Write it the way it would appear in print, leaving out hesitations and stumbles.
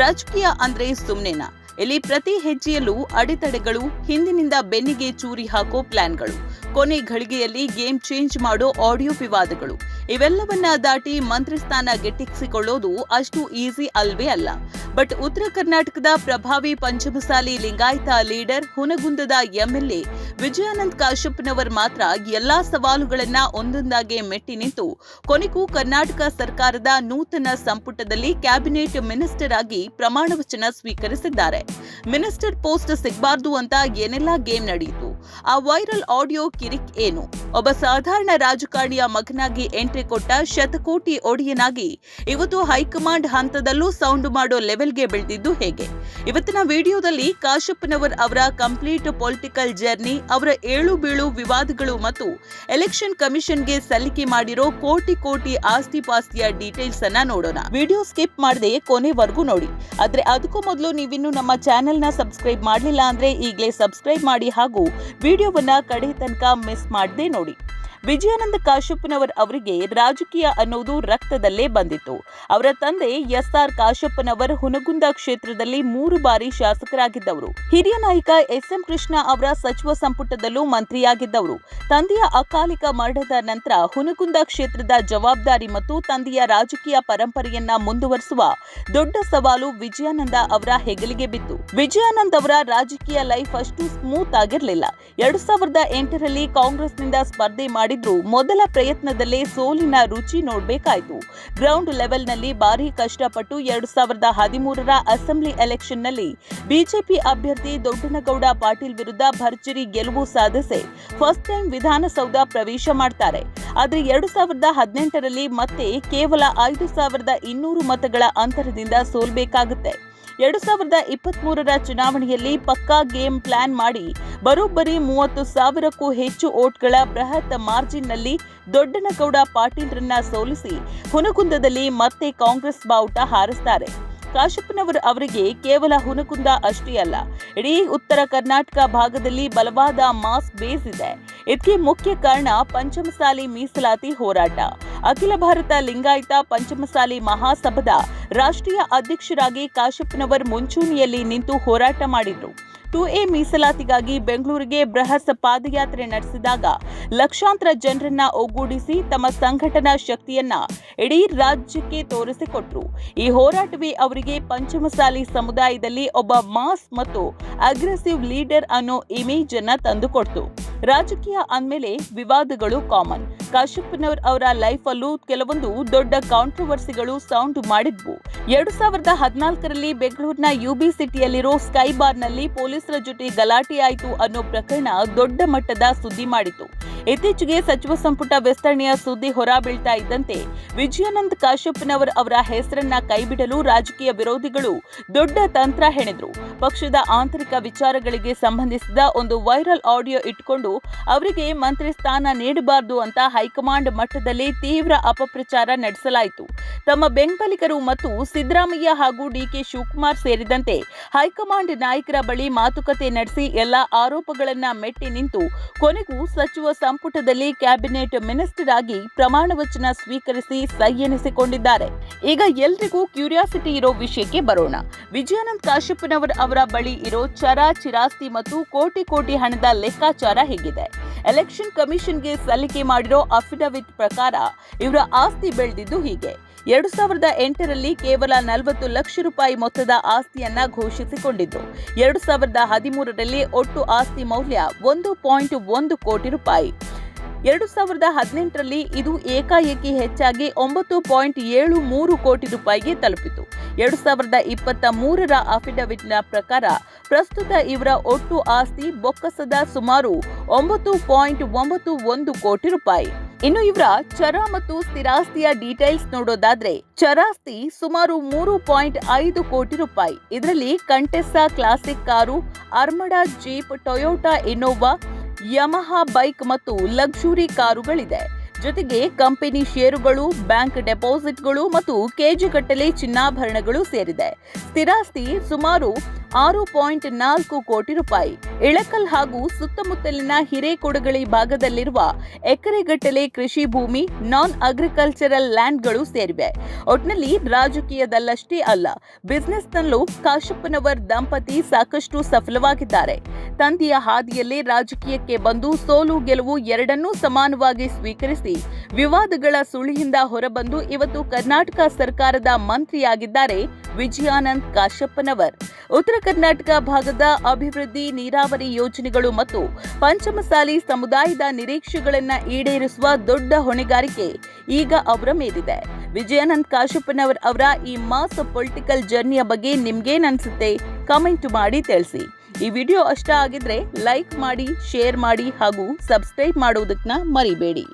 ರಾಜಕೀಯ ಅಂದ್ರೆ ಸುಮ್ನೆನಾ? ಇಲ್ಲಿ ಪ್ರತಿ ಹೆಜ್ಜೆಯಲ್ಲೂ ಅಡೆತಡೆಗಳು, ಹಿಂದಿನಿಂದ ಬೆನ್ನಿಗೆ ಚೂರಿ ಹಾಕೋ ಪ್ಲಾನ್ಗಳು, ಕೊನೆ ಘಳಿಗೆಯಲ್ಲಿ ಗೇಮ್ ಚೇಂಜ್ ಮಾಡೋ ಆಡಿಯೋ ವಿವಾದಗಳು, ಇವೆಲ್ಲವನ್ನ ದಾಟಿ ಮಂತ್ರಿ ಸ್ಥಾನ ಗೆಟ್ಟಿಸಿಕೊಳ್ಳೋದು ಅಷ್ಟು ಈಸಿ ಅಲ್ವೇ ಅಲ್ಲ. ಬಟ್ ಉತ್ತರ ಕರ್ನಾಟಕದ ಪ್ರಭಾವಿ ಪಂಚಮಸಾಲಿ ಲಿಂಗಾಯತ ಲೀಡರ್ ಹುನಗುಂದದ ಎಂಎಲ್ಎ ವಿಜಯಾನಂದ್ ಕಾಶ್ಯಪ್ನವರ್ ಮಾತ್ರ ಎಲ್ಲಾ ಸವಾಲುಗಳನ್ನ ಒಂದೊಂದಾಗಿ ಮೆಟ್ಟಿ ನಿಂತು ಕೊನೆಗೂ ಕರ್ನಾಟಕ ಸರ್ಕಾರದ ನೂತನ ಸಂಪುಟದಲ್ಲಿ ಕ್ಯಾಬಿನೆಟ್ ಮಿನಿಸ್ಟರ್ ಆಗಿ ಪ್ರಮಾಣ ವಚನ ಸ್ವೀಕರಿಸಿದ್ದಾರೆ. ಮಿನಿಸ್ಟರ್ ಪೋಸ್ಟ್ ಸಿಗಬಾರ್ದು ಅಂತ ಏನೆಲ್ಲಾ ಗೇಮ್ ನಡೆಯಿತು? ಆ ವೈರಲ್ ಆಡಿಯೋ ಕಿರಿಕ್ ಏನು? ಒಬ್ಬ ಸಾಧಾರಣ ರಾಜಕಾರಣಿಯ ಮಗನಾಗಿ ಎಂಟ್ರಿ ಕೊಟ್ಟ ಶತಕೋಟಿ ಒಡೆಯನಾಗಿ ಇವತ್ತು ಹೈಕಮಾಂಡ್ ಹಂತದಲ್ಲೂ ಸೌಂಡ್ ಮಾಡೋ ಲೆವೆಲ್ಗೆ ಬೆಳೆದಿದ್ದು ಹೇಗೆ? ಇವತ್ತಿನ ವಿಡಿಯೋದಲ್ಲಿ ಕಾಶ್ಯಪ್ನವರ್ ಅವರ ಕಂಪ್ಲೀಟ್ ಪೊಲಿಟಿಕಲ್ ಜರ್ನಿ, ಅವರ ಏಳು ಬೀಳು ವಿವಾದಗಳು ಮತ್ತು ಎಲೆಕ್ಷನ್ ಕಮಿಷನ್ಗೆ ಸಲ್ಲಿಕೆ ಮಾಡಿರೋ ಕೋಟಿ ಕೋಟಿ ಆಸ್ತಿ ಪಾಸ್ತಿಯ ಡೀಟೇಲ್ಸ್ ಅನ್ನ ನೋಡೋಣ. ವಿಡಿಯೋ ಸ್ಕಿಪ್ ಮಾಡದೆ ಕೊನೆವರೆಗೂ ನೋಡಿ. ಆದ್ರೆ ಅದಕ್ಕೂ ಮೊದಲು ನೀವಿನ್ನು ನಮ್ಮ ಚಾನೆಲ್ ನ ಸಬ್ಸ್ಕ್ರೈಬ್ ಮಾಡಲಿಲ್ಲ ಅಂದ್ರೆ ಈಗಲೇ ಸಬ್ಸ್ಕ್ರೈಬ್ ಮಾಡಿ ಹಾಗೂ ವಿಡಿಯೋವನ್ನ ಕಡೆ ತನಕ ಮಿಸ್ ಮಾಡದೆ ನೋಡಿ. ವಿಜಯಾನಂದ ಕಾಶ್ಯಪ್ನವರ್ ಅವರಿಗೆ ರಾಜಕೀಯ ಅನ್ನೋದು ರಕ್ತದಲ್ಲೇ ಬಂದಿತ್ತು. ಅವರ ತಂದೆ ಎಸ್ಆರ್ ಕಾಶ್ಯಪ್ನವರ್ ಹುನಗುಂದ ಕ್ಷೇತ್ರದಲ್ಲಿ 3 ಬಾರಿ ಶಾಸಕರಾಗಿದ್ದವರು. ಹಿರಿಯ ನಾಯಕ ಎಸ್ಎಂ ಕೃಷ್ಣ ಅವರ ಸಚಿವ ಸಂಪುಟದಲ್ಲೂ ಮಂತ್ರಿಯಾಗಿದ್ದವರು. ತಂದೆಯ ಅಕಾಲಿಕ ಮರಣದ ನಂತರ ಹುನಗುಂದ ಕ್ಷೇತ್ರದ ಜವಾಬ್ದಾರಿ ಮತ್ತು ತಂದೆಯ ರಾಜಕೀಯ ಪರಂಪರೆಯನ್ನ ಮುಂದುವರಿಸುವ ದೊಡ್ಡ ಸವಾಲು ವಿಜಯಾನಂದ ಅವರ ಹೆಗಲಿಗೆ ಬಿತ್ತು. ವಿಜಯಾನಂದ್ ಅವರ ರಾಜಕೀಯ ಲೈಫ್ ಅಷ್ಟು ಸ್ಮೂತ್ ಆಗಿರಲಿಲ್ಲ. 2008ರಲ್ಲಿ ಕಾಂಗ್ರೆಸ್ನಿಂದ ಸ್ಪರ್ಧೆ ಮಾಡಿ ಮೊದಲ ಪ್ರಯತ್ನದಲ್ಲೇ ಸೋಲಿನ ರುಚಿ ನೋಡಬೇಕಾಯಿತು. ಗ್ರೌಂಡ್ ಲೆವೆಲ್ನಲ್ಲಿ ಭಾರಿ ಕಷ್ಟಪಟ್ಟು 2013ರ ಅಸೆಂಬ್ಲಿ ಎಲೆಕ್ಷನ್ನಲ್ಲಿ ಬಿಜೆಪಿ ಅಭ್ಯರ್ಥಿ ದೊಡ್ಡನಗೌಡ ಪಾಟೀಲ್ ವಿರುದ್ಧ ಭರ್ಜರಿ ಗೆಲುವು ಸಾಧಿಸಿ ಫಸ್ಟ್ ಟೈಮ್ ವಿಧಾನಸೌಧ ಪ್ರವೇಶ ಮಾಡ್ತಾರೆ. ಆದ್ರೆ 2018ರಲ್ಲಿ ಮತ್ತೆ ಕೇವಲ 5200 ಮತಗಳ ಅಂತರದಿಂದ ಸೋಲ್ಬೇಕಾಗುತ್ತೆ. 2023ರ ಚುನಾವಣೆಯಲ್ಲಿ ಪಕ್ಕಾ ಗೇಮ್ ಪ್ಲಾನ್ ಮಾಡಿ ಬರೋಬ್ಬರಿ 30,000ಕ್ಕೂ ಹೆಚ್ಚು ಓಟ್ಗಳ ಬೃಹತ್ ಮಾರ್ಜಿನ್ನಲ್ಲಿ ದೊಡ್ಡನಗೌಡ ಪಾಟೀಲ್ರನ್ನ ಸೋಲಿಸಿ ಹುನಗುಂದದಲ್ಲಿ ಮತ್ತೆ ಕಾಂಗ್ರೆಸ್ ಬಾವುಟ ಹಾರಿಸ್ತಾರೆ. ಕಾಶ್ಯಪ್ನವರ್ ಅವರಿಗೆ ಕೇವಲ ಹುನಗುಂದ ಅಷ್ಟೇ ಅಲ್ಲ, ಇಡೀ ಉತ್ತರ ಕರ್ನಾಟಕ ಭಾಗದಲ್ಲಿ ಬಲವಾದ ಮಾಸ್ ಬೇಸ್ ಇದೆ. ಇದಕ್ಕೆ ಮುಖ್ಯ ಕಾರಣ ಪಂಚಮಸಾಲಿ ಮೀಸಲಾತಿ ಹೋರಾಟ. ಅಖಿಲ ಭಾರತ ಲಿಂಗಾಯತ ಪಂಚಮಸಾಲಿ ಮಹಾಸಭಾದ ರಾಷ್ಟ್ರೀಯ ಅಧ್ಯಕ್ಷರಾಗಿ ಕಾಶ್ಯಪ್ನವರ್ ಮುಂಚೂಣಿಯಲ್ಲಿ ನಿಂತು ಹೋರಾಟ ಮಾಡಿದ್ರು. 2A ಮೀಸಲಾತಿಗಾಗಿ ಬೆಂಗಳೂರಿಗೆ ಬೃಹತ್ ಪಾದಯಾತ್ರೆ ನಡೆಸಿದಾಗ ಲಕ್ಷಾಂತರ ಜನರನ್ನ ಒಗ್ಗೂಡಿಸಿ ತಮ್ಮ ಸಂಘಟನಾ ಶಕ್ತಿಯನ್ನ ಇಡೀ ರಾಜ್ಯಕ್ಕೆ ತೋರಿಸಿಕೊಟ್ರು. ಈ ಹೋರಾಟವೇ ಅವರಿಗೆ ಪಂಚಮಸಾಲಿ ಸಮುದಾಯದಲ್ಲಿ ಒಬ್ಬ ಮಾಸ್ ಮತ್ತು ಅಗ್ರೆಸಿವ್ ಲೀಡರ್ ಅನ್ನೋ ಇಮೇಜ್ ಅನ್ನ ತಂದುಕೊಡ್ತು. ರಾಜಕೀಯ ಅಂದ್ಮೇಲೆ ವಿವಾದಗಳು ಕಾಮನ್. ಕಾಶ್ಯಪ್ನವರ್ ಅವರ ಲೈಫ್ ಅಲ್ಲೂ ಕೆಲವೊಂದು ದೊಡ್ಡ ಕಾಂಟ್ರವರ್ಸಿಗಳು ಸೌಂಡ್ ಮಾಡಿದ್ವು. 2014ರಲ್ಲಿ ಬೆಂಗಳೂರಿನ ಯುಬಿ ಸಿಟಿಯಲ್ಲಿರೋ ಸ್ಕೈ ಬಾರ್ನಲ್ಲಿ ಪೊಲೀಸರ ಜೊತೆ ಗಲಾಟೆ ಆಯಿತು ಅನ್ನೋ ಪ್ರಕರಣ ದೊಡ್ಡ ಮಟ್ಟದ ಸುದ್ದಿ ಮಾಡಿತು. ಇತ್ತೀಚೆಗೆ ಸಚಿವ ಸಂಪುಟ ವಿಸ್ತರಣೆಯ ಸುದ್ದಿ ಹೊರಬೀಳ್ತಾ ಇದ್ದಂತೆ ವಿಜಯಾನಂದ್ ಕಾಶ್ಯಪ್ನವರ್ ಅವರ ಹೆಸರನ್ನ ಕೈಬಿಡಲು ರಾಜಕೀಯ ವಿರೋಧಿಗಳು ದೊಡ್ಡ ತಂತ್ರ ಹೆಣೆದ್ರು. ಪಕ್ಷದ ಆಂತರಿಕ ವಿಚಾರಗಳಿಗೆ ಸಂಬಂಧಿಸಿದ ಒಂದು ವೈರಲ್ ಆಡಿಯೋ ಇಟ್ಕೊಂಡು ಅವರಿಗೆ ಮಂತ್ರಿ ಸ್ಥಾನ ನೀಡಬಾರದು ಅಂತ ಹೈಕಮಾಂಡ್ ಮಟ್ಟದಲ್ಲಿ ತೀವ್ರ ಅಪಪ್ರಚಾರ ನಡೆಸಲಾಯಿತು. ತಮ್ಮ ಬೆಂಬಲಿಗರು ಮತ್ತು ಸಿದ್ದರಾಮಯ್ಯ ಹಾಗೂ ಡಿಕೆ ಶಿವಕುಮಾರ್ ಸೇರಿದಂತೆ ಹೈಕಮಾಂಡ್ ನಾಯಕರ ಬಳಿ ಮಾತುಕತೆ ನಡೆಸಿ ಎಲ್ಲಾ ಆರೋಪಗಳನ್ನ ಮೆಟ್ಟಿ ನಿಂತು ಕೊನೆಗೂ ಸಚಿವ ಸಂಪುಟದಲ್ಲಿ ಕ್ಯಾಬಿನೆಟ್ ಮಿನಿಸ್ಟರ್ ಆಗಿ ಪ್ರಮಾಣ ವಚನ ಸ್ವೀಕರಿಸಿ ಸೈ ಎನಿಸಿಕೊಂಡಿದ್ದಾರೆ. ಈಗ ಎಲ್ರಿಗೂ ಕ್ಯೂರಿಯಾಸಿಟಿ ಇರೋ ವಿಷಯಕ್ಕೆ ಬರೋಣ. ವಿಜಯಾನಂದ್ ಕಾಶ್ಯಪ್ನವರ್ ಅವರ ಬಳಿ ಇರೋ ಚರ ಚಿರಾಸ್ತಿ ಮತ್ತು ಕೋಟಿ ಕೋಟಿ ಹಣದ ಲೆಕ್ಕಾಚಾರ ಹೇಗಿದೆ? ಎಲೆಕ್ಷನ್ ಕಮಿಷನ್ಗೆ ಸಲ್ಲಿಕೆ ಮಾಡಿರೋ ಅಫಿಡವಿಟ್ ಪ್ರಕಾರ ಇವರ ಆಸ್ತಿ ಬೆಳೆದಿದ್ದು ಹೀಗೆ. 2008ರಲ್ಲಿ ಕೇವಲ 40 ಲಕ್ಷ ರೂಪಾಯಿ ಮೊತ್ತದ ಆಸ್ತಿಯನ್ನ ಘೋಷಿಸಿಕೊಂಡಿದ್ರು. 2013ರಲ್ಲಿ ಒಟ್ಟು ಆಸ್ತಿ ಮೌಲ್ಯ 1.1 ಕೋಟಿ ರೂಪಾಯಿ. 2018ರಲ್ಲಿ ಇದು ಏಕಾಏಕಿ ಹೆಚ್ಚಾಗಿ 9.73 ಕೋಟಿ ರೂಪಾಯಿಗೆ ತಲುಪಿತು. 2023ರ ಅಫಿಡವಿಟ್ನ ಪ್ರಕಾರ ಪ್ರಸ್ತುತ ಇವರ ಒಟ್ಟು ಆಸ್ತಿ ಬೊಕ್ಕಸದ ಸುಮಾರು 9.91 ಕೋಟಿ ರೂಪಾಯಿ. ಇನ್ನು ಇವರ ಚರ ಮತ್ತು ಸ್ಥಿರಾಸ್ತಿಯ ಡೀಟೇಲ್ಸ್ ನೋಡೋದಾದ್ರೆ ಚರಾಸ್ತಿ ಸುಮಾರು 3.5 ಕೋಟಿ ರೂಪಾಯಿ. ಇದರಲ್ಲಿ Contessa classic car, Armada jeep, Toyota Innova, Yamaha bike ಮತ್ತು ಲಕ್ಸುರಿ ಕಾರುಗಳಿದೆ. ಜೊತೆಗೆ ಕಂಪನಿ ಷೇರುಗಳು, ಬ್ಯಾಂಕ್ ಡೆಪಾಸಿಟ್ಗಳು ಮತ್ತು ಕೆಜಿಗಟ್ಟಲೆ ಚಿನ್ನಾಭರಣಗಳು ಸೇರಿದೆ. ಸ್ಥಿರಾಸ್ತಿ ಸುಮಾರು 6.4 ಕೋಟಿ ರೂಪಾಯಿ. ಇಳಕಲ್ ಹಾಗೂ ಸುತ್ತಮುತ್ತಲಿನ ಹಿರೇಕೊಡಗಳಿ ಭಾಗದಲ್ಲಿರುವ ಎಕರೆಗಟ್ಟಲೆ ಕೃಷಿ ಭೂಮಿ, ನಾನ್ ಅಗ್ರಿಕಲ್ಚರಲ್ ಲ್ಯಾಂಡ್ಗಳು ಸೇರಿವೆ. ಒಟ್ನಲ್ಲಿ ರಾಜಕೀಯದಲ್ಲಷ್ಟೇ ಅಲ್ಲ, ಬಿಸಿನೆಸ್ನಲ್ಲೂ ಕಾಶಪ್ಪನವರ್ ದಂಪತಿ ಸಾಕಷ್ಟು ಸಫಲವಾಗಿದ್ದಾರೆ. ತಂದೆಯ ಹಾದಿಯಲ್ಲೇ ರಾಜಕೀಯಕ್ಕೆ ಬಂದು ಸೋಲು ಗೆಲುವು ಎರಡನ್ನೂ ಸಮಾನವಾಗಿ ಸ್ವೀಕರಿಸಿ ವಿವಾದಗಳ ಸುಳಿಯಿಂದ ಹೊರಬಂದು ಇವತ್ತು ಕರ್ನಾಟಕ ಸರ್ಕಾರದ ಮಂತ್ರಿಯಾಗಿದ್ದಾರೆ ವಿಜಯಾನಂದ್ ಕಾಶಪ್ಪನವರ್. ಉತ್ತರ ಕರ್ನಾಟಕ ಭಾಗದ ಅಭಿವೃದ್ಧಿ, ನೀರಾವರಿ ಯೋಜನೆಗಳು ಮತ್ತು ಪಂಚಮಸಾಲಿ ಸಮುದಾಯದ ನಿರೀಕ್ಷೆಗಳನ್ನು ಈಡೇರಿಸುವ ದೊಡ್ಡ ಹೊಣೆಗಾರಿಕೆ ಈಗ ಅವರ ಮೇಲಿದೆ. ವಿಜಯಾನಂದ್ ಕಾಶಪ್ಪನವರ್ ಅವರ ಈ ಮಾಸ್ ಪೊಲಿಟಿಕಲ್ ಜರ್ನಿಯ ಬಗ್ಗೆ ನಿಮ್ಗೇನನ್ಸುತ್ತೆ? ಕಾಮೆಂಟ್ ಮಾಡಿ ತಿಳಿಸಿ. ಈ ವಿಡಿಯೋ ಇಷ್ಟ ಆಗಿದ್ರೆ ಲೈಕ್ ಮಾಡಿ, ಶೇರ್ ಮಾಡಿ ಹಾಗೂ ಸಬ್ಸ್ಕ್ರೈಬ್ ಮಾಡೋದನ್ನ ಮರಿಬೇಡಿ.